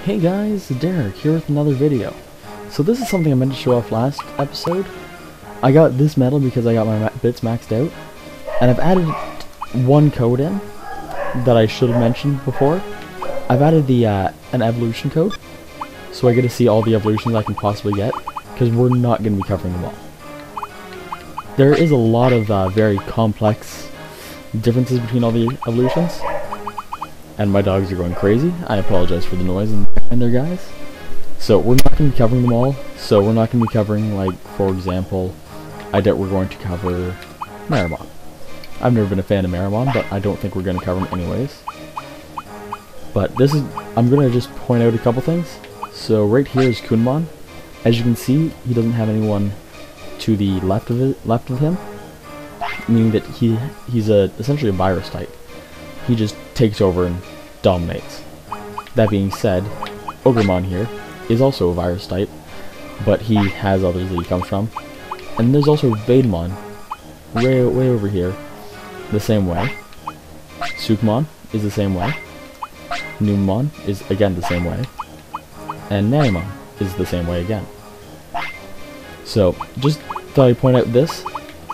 Hey guys, Derek here with another video. So this is something I meant to show off last episode. I got this medal because I got my bits maxed out, and I've added one code in that I should have mentioned before. I've added the an evolution code, so I get to see all the evolutions I can possibly get, because we're not going to be covering them all. There is a lot of very complex differences between all the evolutions. And my dogs are going crazy. I apologize for the noise in there, guys. So we're not going to be covering them all. So we're not going to be covering, like, for example, I doubt we're going to cover Marimon. I've never been a fan of Marimon, but I don't think we're going to cover him anyways. But this is, I'm going to just point out a couple things. So right here is Kunmon. As you can see, he doesn't have anyone to the left of him, meaning that he's essentially a virus type. He just takes over and dominates. That being said, Ogremon here is also a virus type, but he has others that he comes from. And there's also Vademon, way over here, the same way. Sukumon is the same way. Numemon is again the same way. And Nanimon is the same way again. So, just thought I'd point out this,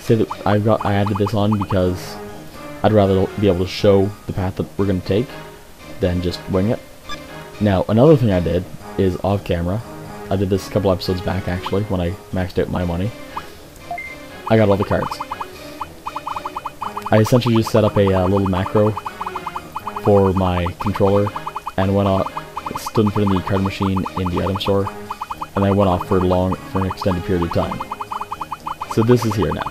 say that I added this on because I'd rather be able to show the path that we're going to take than just wing it. Now, another thing I did is off camera. I did this a couple episodes back, actually, when I maxed out my money. I got all the cards. I essentially just set up a little macro for my controller and went off, stood in front of the card machine in the item store, and I went off for an extended period of time. So this is here now.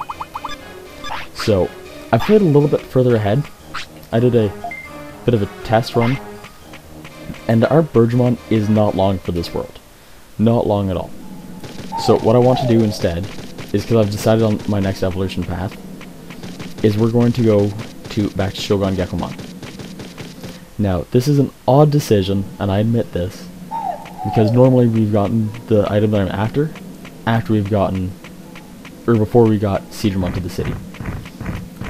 So I played a little bit further ahead. I did a bit of a test run, and our Digimon is not long for this world. Not long at all. So what I want to do instead is, because I've decided on my next evolution path, is we're going to go back to Shogungekomon. Now, this is an odd decision, and I admit this, because normally we've gotten the item that I'm after we've gotten, or before we got Digimon to the city.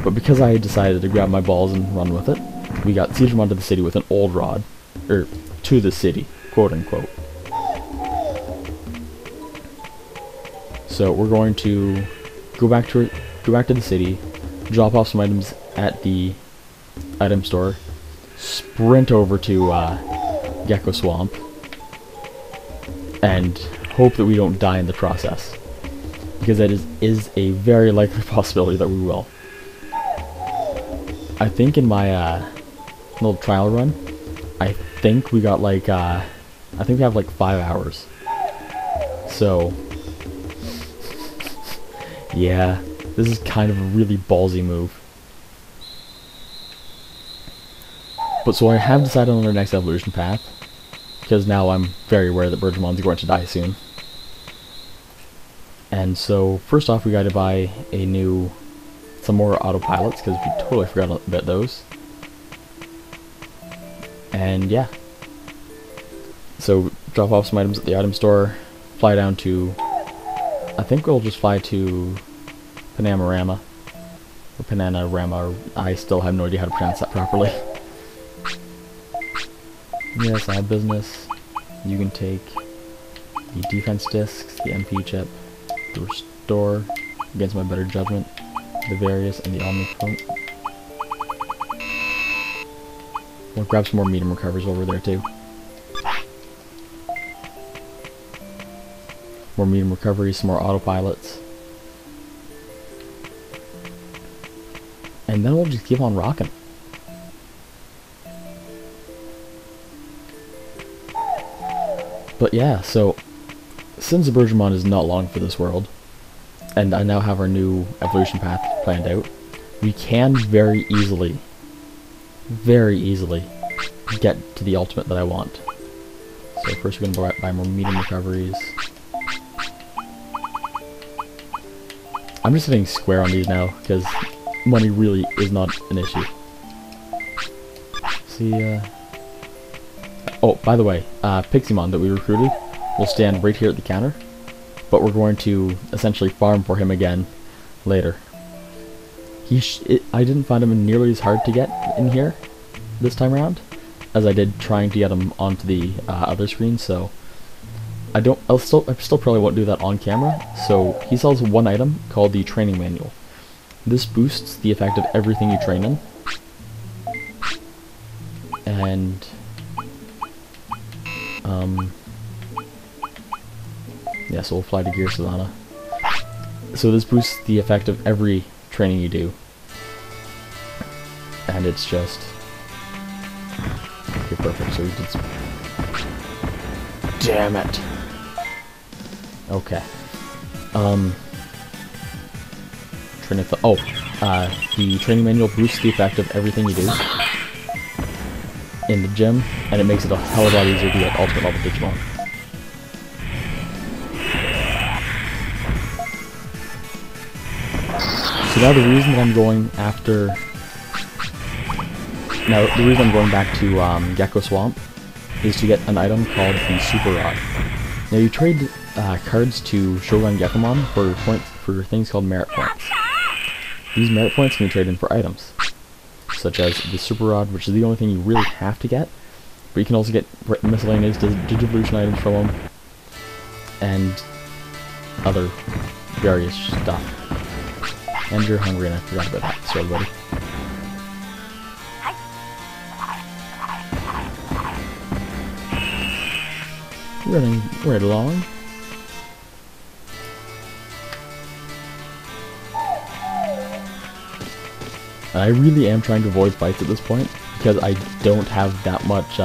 But because I decided to grab my balls and run with it, we got Digimon to the city with an old rod, or to the city, quote unquote. So we're going to go back to the city, drop off some items at the item store, sprint over to Gecko Swamp, and hope that we don't die in the process, because that is a very likely possibility that we will. I think in my little trial run, I think we got like, I think we have like 5 hours. So, yeah, this is kind of a really ballsy move. But so I have decided on our next evolution path, because now I'm very aware that Digimon's going to die soon. And so, first off, we gotta buy some more autopilots, because we totally forgot about those. And yeah. So, drop off some items at the item store, fly down to, I think we'll just fly to Panamorama, or Pananarama, I still have no idea how to pronounce that properly. Yes, I have business. You can take the defense discs, the MP chip, the restore, against my better judgment, the various, and the omnipotent. We'll grab some more medium recovers over there too. More medium recoveries, some more autopilots. And then we'll just keep on rocking. But yeah, so since the Digimon is not long for this world, and I now have our new evolution path planned out, we can very easily get to the ultimate that I want. So first we're going to buy more medium recoveries. I'm just hitting square on these now, because money really is not an issue. See, oh, by the way, Piximon that we recruited will stand right here at the counter, but we're going to essentially farm for him again later. I didn't find him nearly as hard to get in here this time around, as I did trying to get him onto the other screen, so I still probably won't do that on camera. So he sells one item called the training manual. This boosts the effect of everything you train in. And yeah, so we'll fly to Gear Savannah. So this boosts the effect of every training you do. And it's just okay, perfect. So we did damn it. Okay. The training manual boosts the effect of everything you do in the gym, and it makes it a hell of a lot easier to get ultimate level Digimon. So now the reason that I'm going back to Gecko Swamp is to get an item called the Super Rod. Now you trade cards to Shogungekomon for points for things called merit points. These merit points can be traded in for items, such as the Super Rod, which is the only thing you really have to get, but you can also get miscellaneous Digivolution items from them, and other various stuff. And you're hungry, and I forgot about that. Sorry, buddy. Running right along. I really am trying to avoid fights at this point, because I don't have that much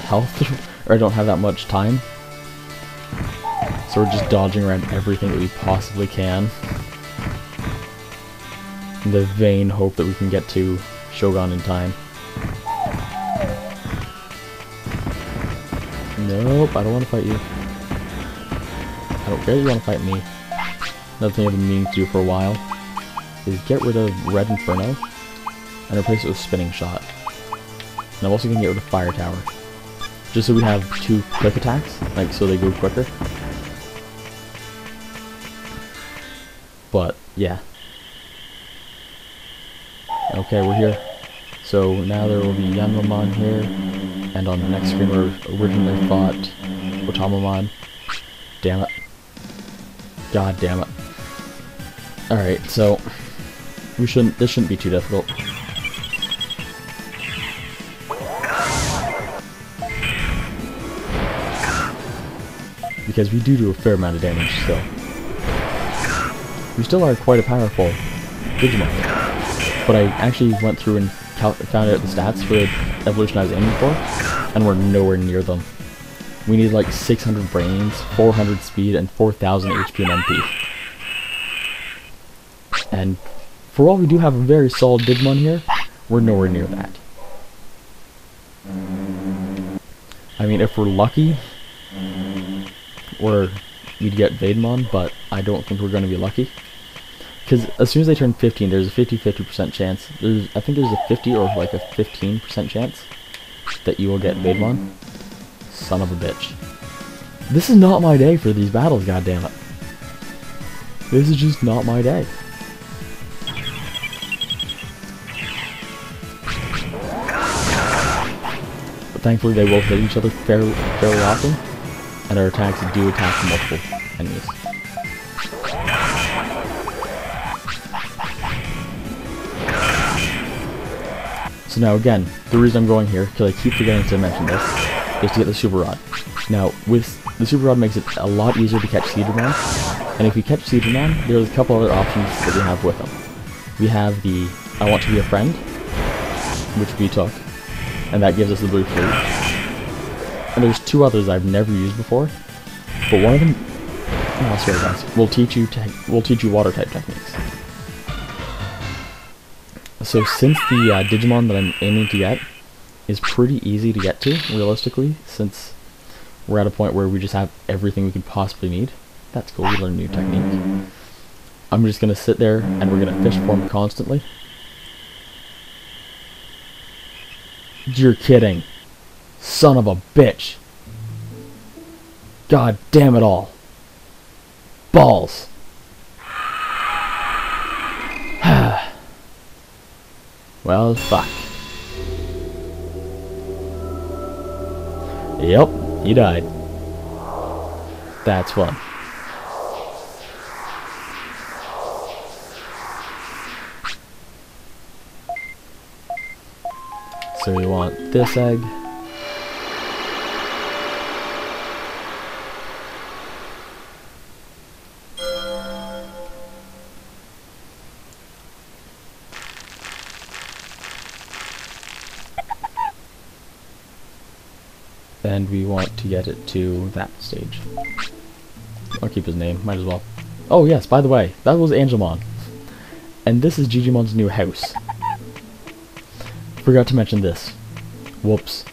health, or I don't have that much time. So we're just dodging around everything that we possibly can, in the vain hope that we can get to Shogun in time. Nope, I don't want to fight you. I don't care if you want to fight me. Another thing I've been meaning to do for a while is get rid of Red Inferno and replace it with Spinning Shot. And I'm also going to get rid of Fire Tower, just so we have 2 quick attacks, like so they go quicker. But yeah. Okay, we're here. So now there will be Yanmamon here, and on the next screen where we originally fought Otamamon. Damn it. God damn it. Alright, so this shouldn't be too difficult. Because we do a fair amount of damage still. We still are quite a powerful Digimon. But I actually went through and found out the stats for the evolution I was aiming for, and we're nowhere near them. We need like 600 brains, 400 speed, and 4000 HP and MP. And for all we do have a very solid Digimon here, we're nowhere near that. I mean, if we're lucky, we'd get Vaidmon, but I don't think we're going to be lucky. Because as soon as they turn 15, there's a 50% chance. I think there's a 50 or like a 15% chance that you will get Vaidmon. Son of a bitch. This is not my day for these battles, goddammit. This is just not my day. But thankfully they will hit each other fairly often, and our attacks do attack multiple enemies. So now again, the reason I'm going here, because I keep forgetting to mention this, is to get the Super Rod. Now, with the Super Rod makes it a lot easier to catch Seedramon, and if we catch Seedramon, there's a couple other options that we have with them. We have the I Want to Be a Friend, which we took, and that gives us the blue flute. And there's 2 others I've never used before, but one of them, oh sorry guys, will teach you water type techniques. So since the Digimon that I'm aiming to get is pretty easy to get to, realistically, since we're at a point where we just have everything we could possibly need. That's cool, we learned a new technique. I'm just going to sit there and we're going to fish form constantly. You're kidding. Son of a bitch. God damn it all. Balls. Well, fuck. Yep, he died. That's fun. So we want this egg. And we want to get it to that stage. I'll keep his name, might as well. Oh yes, by the way, that was Angelmon. And this is Digimon's new house. Forgot to mention this. Whoops.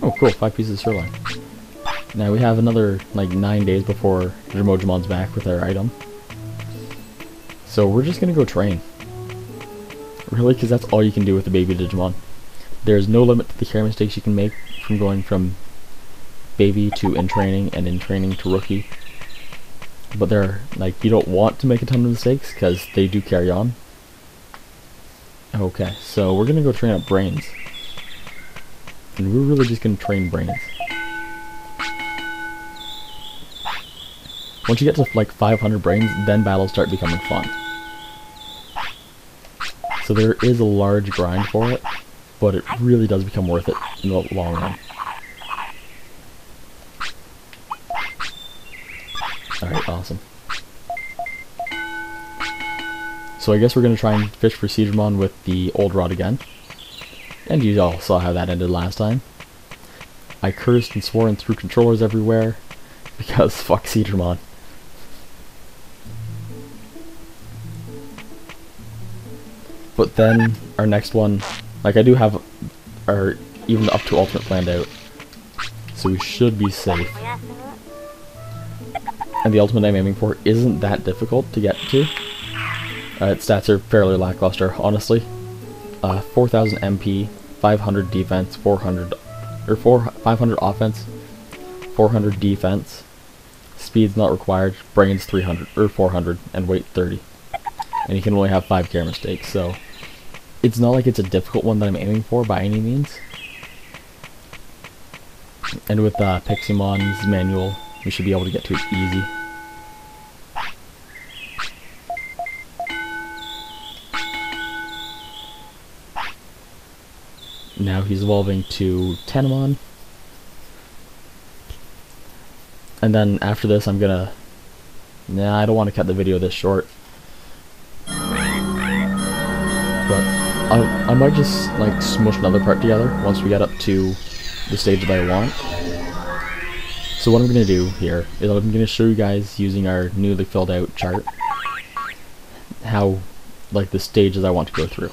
Oh cool, 5 pieces of sirloin. Now we have another like 9 days before Jimojimon's back with our item. So we're just gonna go train. Really, because that's all you can do with the baby Digimon. There's no limit to the care mistakes you can make from going from baby to in training and in training to rookie. But they're like, you don't want to make a ton of mistakes because they do carry on. Okay, so we're gonna go train up brains. And we're really just gonna train brains. Once you get to like 500 brains, then battles start becoming fun. So there is a large grind for it, but it really does become worth it in the long run. Alright, awesome. So I guess we're going to try and fish for Seedramon with the old rod again. And you all saw how that ended last time. I cursed and swore and threw controllers everywhere, because fuck Seedramon. But then, our next one, like I do have our even up to ultimate planned out, so we should be safe. And the ultimate I'm aiming for isn't that difficult to get to. Its stats are fairly lackluster, honestly. 4,000 MP, 500 defense, 500 offense, 400 defense. Speed's not required. Brains 300 or 400, and weight 30. And you can only have 5 care mistakes, so it's not like it's a difficult one that I'm aiming for by any means. And with Pixiemon's manual, we should be able to get to it easy. Now he's evolving to Tenemon. And then after this I'm gonna... Nah, I don't want to cut the video this short. But I might just like smush another part together once we get up to the stage that I want. So what I'm going to do here is I'm going to show you guys using our newly filled out chart how like the stages I want to go through.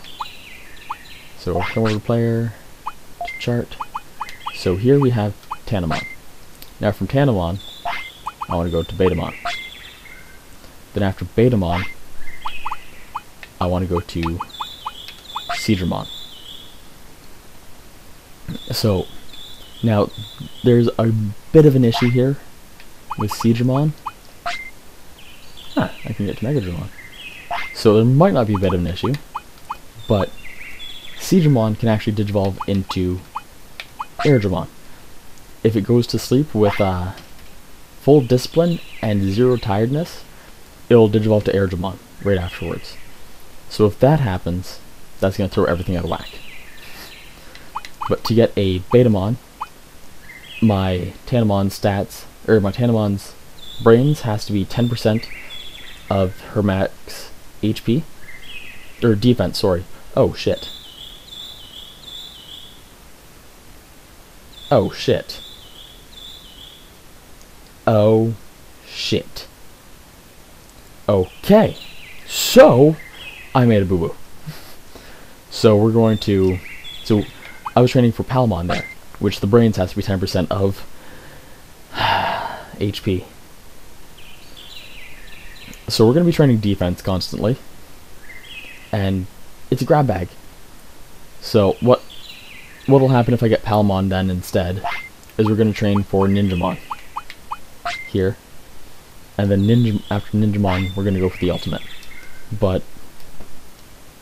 So come over to player, to chart. So here we have Tenemon. Now from Tenemon, I want to go to Betamon. Then after Betamon, I want to go to Seedramon. So now there's a bit of an issue here with Seedramon. I can get to Megadramon. So there might not be a bit of an issue, but Seedramon can actually digivolve into Airdramon. If it goes to sleep with full discipline and 0 tiredness, it'll digivolve to Airdramon right afterwards. So if that happens, that's going to throw everything out of whack. But to get a Betamon, my Tenemon's stats, or my Tenemon's brains has to be 10% of her max HP, or defense, sorry. Oh shit. Oh shit. Oh shit. Okay. So, I made a boo-boo. So we're going to... So, I was training for Palmon there, which the brains has to be 10% of HP. So we're going to be training defense constantly. And it's a grab bag. So what'll happen if I get Palmon then instead is we're going to train for Ninjamon here. And then after Ninjamon, we're going to go for the ultimate. But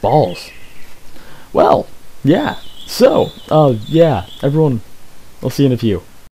balls. Well, yeah. So, yeah, everyone, I'll see you in a few.